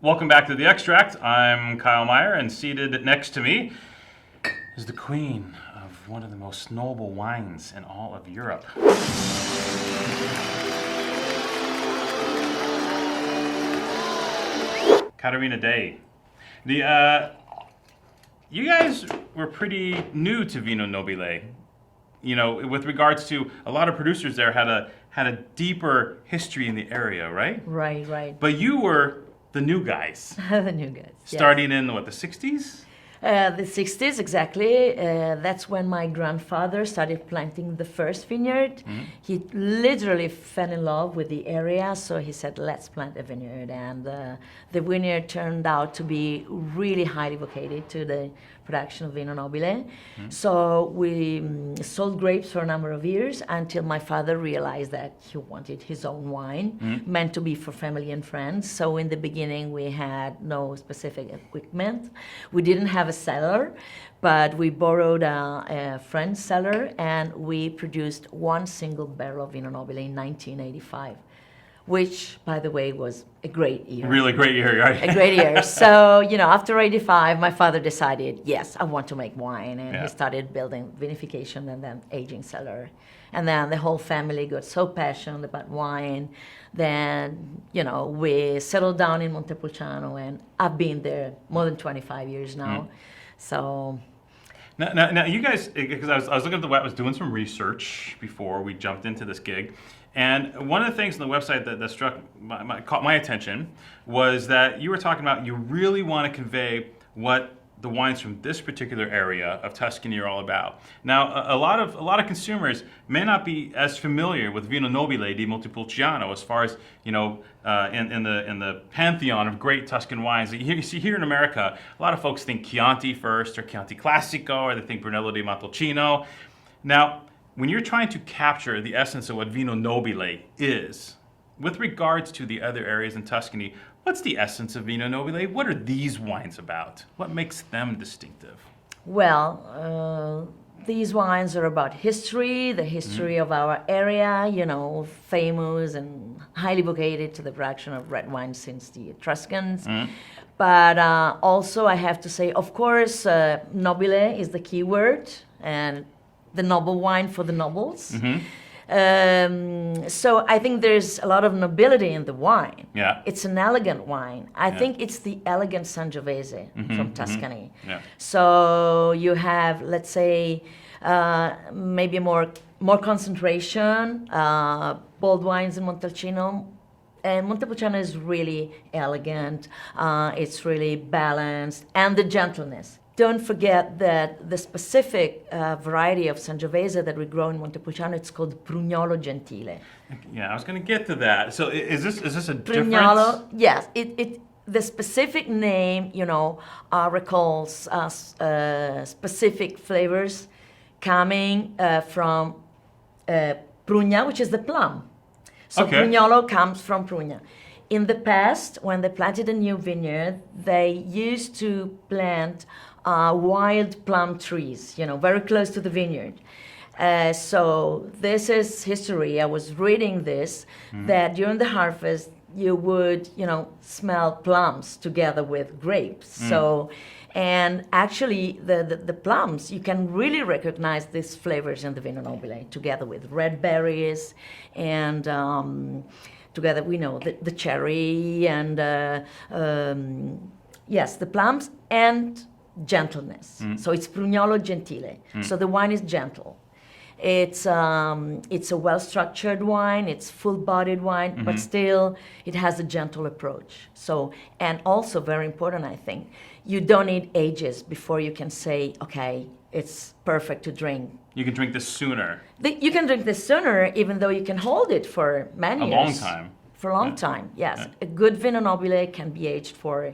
Welcome back to The Extract. I'm Kyle Meyer, and seated next to me is the queen of one of the most noble wines in all of Europe. Caterina Day. You guys were pretty new to Vino Nobile. You know, with regards to a lot of producers there had a deeper history in the area, right? Right. But you were the new guys. The new guys. Starting in what, the 60s? The 60s, exactly. That's when my grandfather started planting the first vineyard. Mm-hmm. He literally fell in love with the area, so he said, let's plant a vineyard. And the vineyard turned out to be really highly vocated to the production of Vino Nobile. Mm-hmm. So we sold grapes for a number of years until my father realized that he wanted his own wine, meant to be for family and friends. So in the beginning, we had no specific equipment. We didn't have a cellar, but we borrowed a friend's cellar, and we produced one single barrel of Vino Nobile in 1985, which, by the way, was a great year. Really great year, right? A great year. So, after 85, my father decided, yes, I want to make wine. And he started building vinification and then aging cellar. And then the whole family got so passionate about wine. Then, we settled down in Montepulciano, and I've been there more than 25 years now. So... Now, you guys, because I was looking at the web, I was doing some research before we jumped into this gig, and one of the things on the website that caught my attention was that you were talking about you really want to convey what the wines from this particular area of Tuscany are all about. Now, a lot of consumers may not be as familiar with Vino Nobile di Montepulciano as far as in the pantheon of great Tuscan wines. You see here in America, a lot of folks think Chianti first, or Chianti Classico, or they think Brunello di Montalcino. Now, when you're trying to capture the essence of what Vino Nobile is, with regards to the other areas in Tuscany, what's the essence of Vino Nobile? What are these wines about? What makes them distinctive? Well, these wines are about history, the history of our area, famous and highly vocated to the production of red wine since the Etruscans. But also I have to say, of course, nobile is the key word, and the noble wine for the nobles. So I think there's a lot of nobility in the wine. Yeah. It's an elegant wine. I think it's the elegant Sangiovese from Tuscany. Yeah. So you have, let's say, maybe more concentration, bold wines in Montepulciano. And Montepulciano is really elegant. It's really balanced, and the gentleness. Don't forget that the specific variety of Sangiovese that we grow in Montepulciano, it's called Prugnolo Gentile. Yeah, I was going to get to that. So is this a Prugnolo, difference? yes. The specific name, recalls specific flavors coming from Prugna, which is the plum. So Prugnolo comes from Prugna. In the past, when they planted a new vineyard, they used to plant wild plum trees, very close to the vineyard. So this is history. I was reading this, that during the harvest, you would, smell plums together with grapes. So, and actually the plums, you can really recognize these flavors in the Vino Nobile together with red berries and together we know the cherry and yes, the plums and gentleness. So it's Prugnolo Gentile. So the wine is gentle. It's a well-structured wine. It's full-bodied wine, but still it has a gentle approach. So, and also very important, I think, you don't need ages before you can say, okay, it's perfect to drink. You can drink this sooner. You can drink this sooner, even though you can hold it for many years. A long time. For a long time, yes. Yeah. A good Vino Nobile can be aged for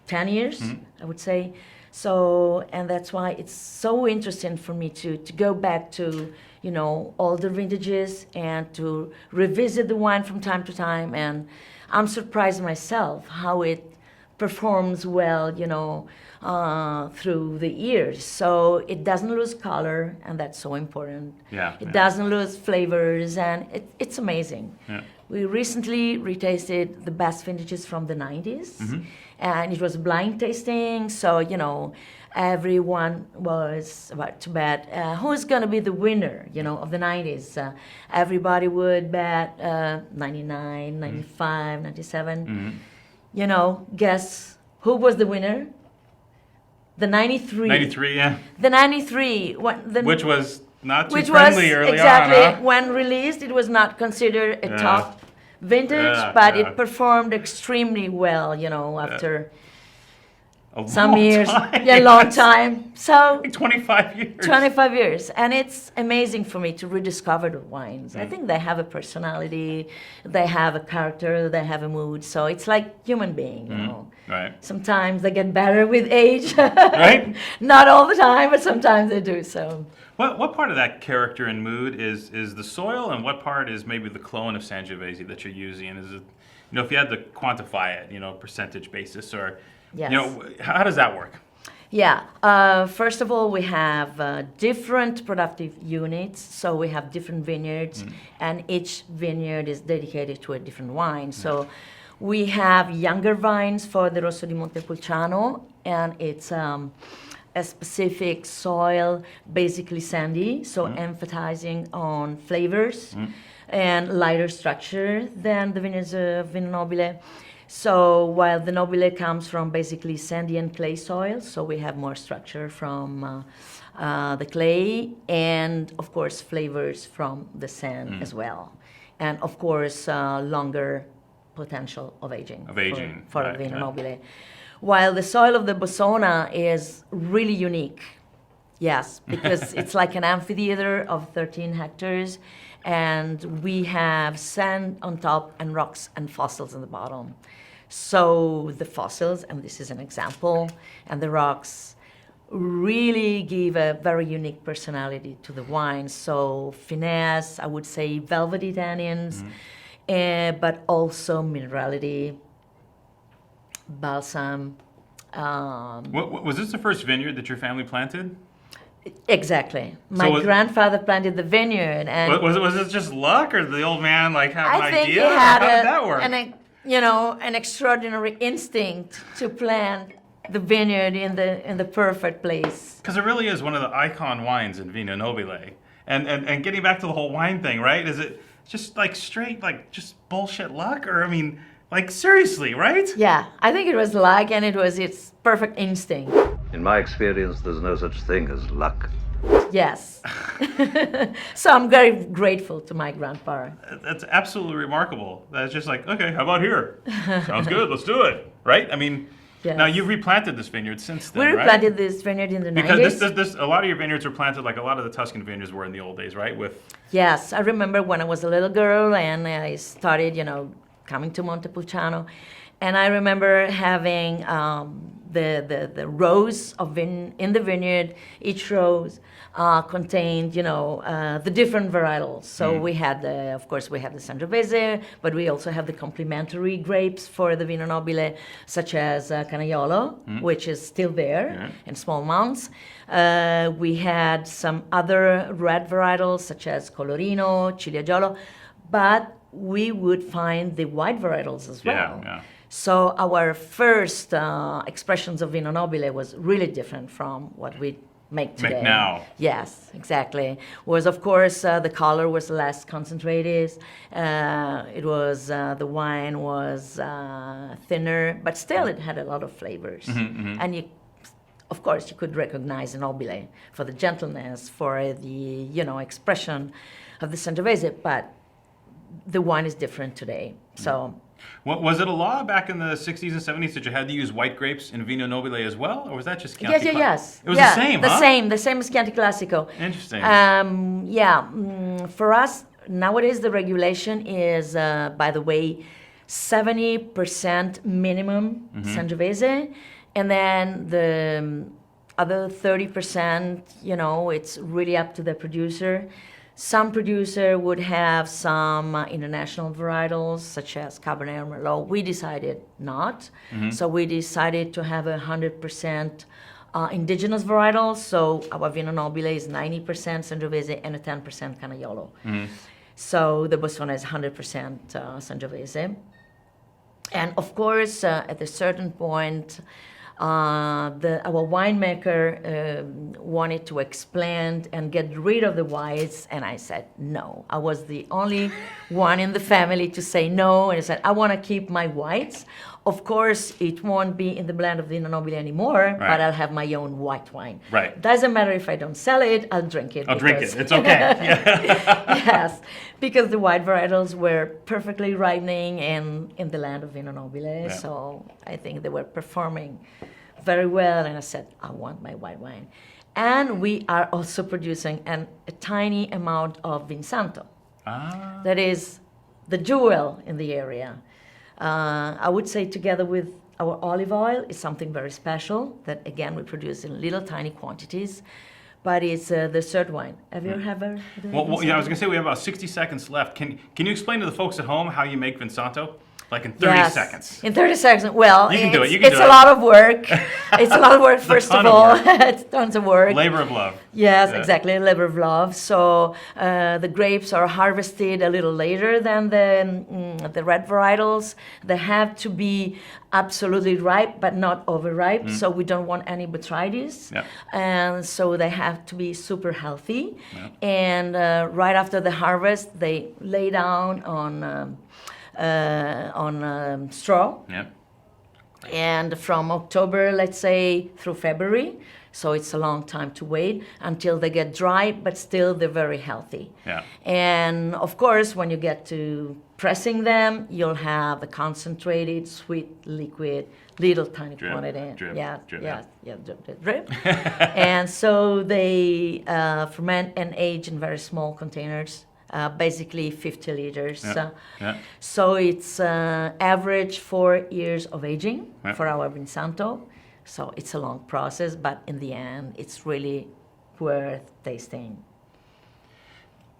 10 years, I would say. So, and that's why it's so interesting for me to go back to, older vintages and to revisit the wine from time to time. And I'm surprised myself how it performs well, through the years. So it doesn't lose color, and that's so important. Yeah. It doesn't lose flavors, and it's amazing. Yeah. We recently retasted the best vintages from the 90s, Mm-hmm. and it was blind tasting. So, everyone was about to bet who's going to be the winner, of the 90s. Everybody would bet 99, 95, 97. Mm-hmm. Guess who was the winner? The 93. 93, yeah. The 93. Which was not too Which friendly was early exactly on, huh? when released, it was not considered a Yeah. top vintage, Yeah, but yeah. it performed extremely well, after A some long years, time. yeah, long time. So Like 25 years. 25 years, and it's amazing for me to rediscover the wines. I Mm. think they have a personality, they have a character, they have a mood. So it's like human being, Right. Sometimes they get better with age, Right? Not all the time, but sometimes they do. So. What part of that character and mood is the soil, and what part is maybe the clone of Sangiovese that you're using? Is it, if you had to quantify it, percentage basis, or, Yes. how does that work? Yeah. First of all, we have different productive units. So we have different vineyards, and each vineyard is dedicated to a different wine. So we have younger vines for the Rosso di Montepulciano, and it's a specific soil, basically sandy, so emphasizing on flavors and lighter structure than the vineyards of Vino Nobile. So while the Nobile comes from basically sandy and clay soil, so we have more structure from the clay, and of course flavors from the sand as well, and of course longer potential of aging. For right, Vino right. Nobile. While the soil of the Bossona is really unique, yes, because it's like an amphitheater of 13 hectares, and we have sand on top and rocks and fossils in the bottom. So the fossils, and this is an example, and the rocks really give a very unique personality to the wine. So finesse, I would say velvety tannins, but also minerality, balsam. Was this the first vineyard that your family planted? Exactly. My grandfather planted the vineyard, and Was it just luck, or did the old man have an I think idea? he had How did that work? an extraordinary instinct to plant the vineyard in the perfect place. Because it really is one of the icon wines in Vino Nobile. And getting back to the whole wine thing, right? Is it just like straight, like just bullshit luck? Or, like seriously, right? Yeah, I think it was luck, and it was its perfect instinct. In my experience, there's no such thing as luck. Yes. So I'm very grateful to my grandpa. That's absolutely remarkable. That's just like, okay, how about here? Sounds good, let's do it. Right? Yes. Now you've replanted this vineyard since then, We right? replanted this vineyard in the 90s. Because this, a lot of your vineyards were planted like a lot of the Tuscan vineyards were in the old days, right? Yes, I remember when I was a little girl and I started, coming to Montepulciano, and I remember having the rows of in the vineyard. Each rows contained, the different varietals. So we had, of course, we have the Sangiovese, but we also have the complementary grapes for the Vino Nobile, such as Canaiolo, which is still there in small amounts. We had some other red varietals, such as Colorino, Cilieggiolo, but we would find the white varietals as well. Yeah. So our first expressions of Vino Nobile was really different from what we make today. Make now. Yes, exactly. Was, of course, the color was less concentrated. It was the wine was thinner, but still it had a lot of flavors. And you, of course, you could recognize the Nobile for the gentleness, for the expression of the Sangiovese, but the wine is different today. So. Was it a law back in the 60s and 70s that you had to use white grapes in Vino Nobile as well, or was that just Chianti? Yes. It was the same, huh? The same as Chianti Classico. Interesting. For us, nowadays the regulation is, by the way, 70% minimum Sangiovese, and then the other 30%, it's really up to the producer. Some producer would have some international varietals, such as Cabernet or Merlot. We decided not. So we decided to have 100% indigenous varietals. So our Vino Nobile is 90% Sangiovese and a 10% Canaiolo. So the Bossona is 100% Sangiovese. And of course, at a certain point, our winemaker wanted to expand and get rid of the whites, and I said no. I was the only one in the family to say no, and I said I want to keep my whites. Of course, it won't be in the blend of Vino Nobile anymore, but I'll have my own white wine. Right. Doesn't matter if I don't sell it, I'll drink it. I'll drink it. It's okay. Yes, because the white varietals were perfectly ripening in the land of Vino Nobile, so I think they were performing very well, and I said, I want my white wine. And we are also producing a tiny amount of Vinsanto. That is the jewel in the area. I would say together with our olive oil is something very special that, again, we produce in little tiny quantities. But it's the third wine. Have you ever had Well, yeah, I was going to say we have about 60 seconds left. Can you explain to the folks at home how you make Vinsanto? Like in 30 seconds. In 30 seconds. Well, you can do it. You can it's do a it. lot of work. It's a lot of work, first of all. It's tons of work. Labor of love. Yes, exactly. Labor of love. So the grapes are harvested a little later than the red varietals. They have to be absolutely ripe, but not overripe. So we don't want any botrytis. And so they have to be super healthy. And right after the harvest, they lay down on straw. And from October, let's say, through February, so it's a long time to wait until they get dry, but still they're very healthy. And of course, when you get to pressing them, you'll have a concentrated, sweet liquid, little tiny quantity. Drip. And so they ferment and age in very small containers. Basically 50 liters. So it's average 4 years of aging for our Vinsanto. So it's a long process, but in the end, it's really worth tasting.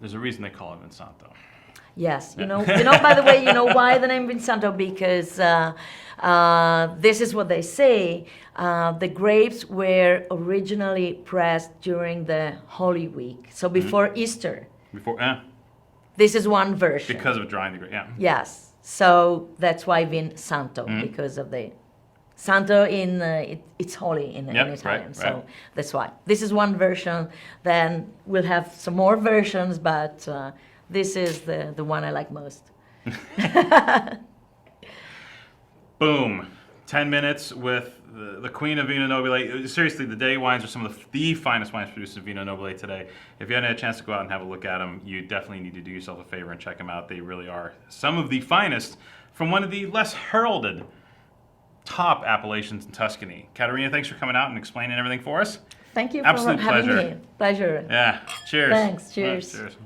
There's a reason they call it Vinsanto. Yes, you know. By the way, you know why the name Vinsanto? Because this is what they say. The grapes were originally pressed during the Holy Week, so before Easter. This is one version. Because of drying the grape, Yes, so that's why Vinsanto, because of the Santo in it's holy in Italian. So that's why. This is one version. Then we'll have some more versions, but this is the one I like most. Boom. 10 minutes with the queen of Vino Nobile. Seriously, the day wines are some of the finest wines produced in Vino Nobile today. If you haven't had a chance to go out and have a look at them, you definitely need to do yourself a favor and check them out. They really are some of the finest from one of the less heralded top appellations in Tuscany. Caterina, thanks for coming out and explaining everything for us. Thank you Absolute for having pleasure. me. Pleasure. Yeah. Cheers. Thanks. Cheers. Cheers.